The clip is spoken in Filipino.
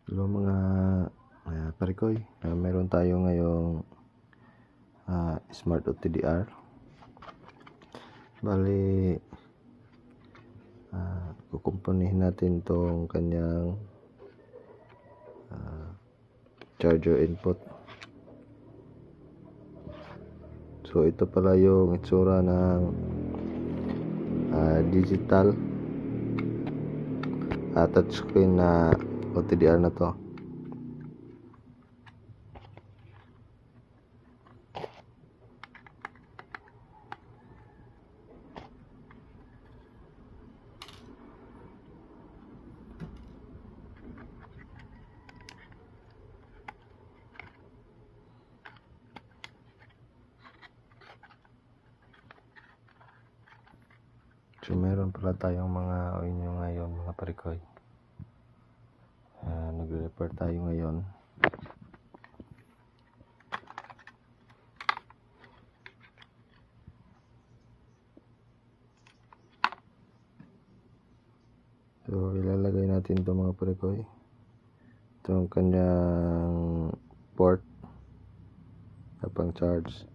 Hello mga parikoy, meron tayo ngayong Smart OTDR. Bali, kukumpunihin natin tong kanyang charger input. So ito pala yung itsura ng digital touchscreen na OTDR na to. So meron pala tayong mga inyo ngayon mga parikoy. Nagre-repair tayo ngayon. So ilalagay natin ito mga parikoy. Ito ang kanyang port na pang charge.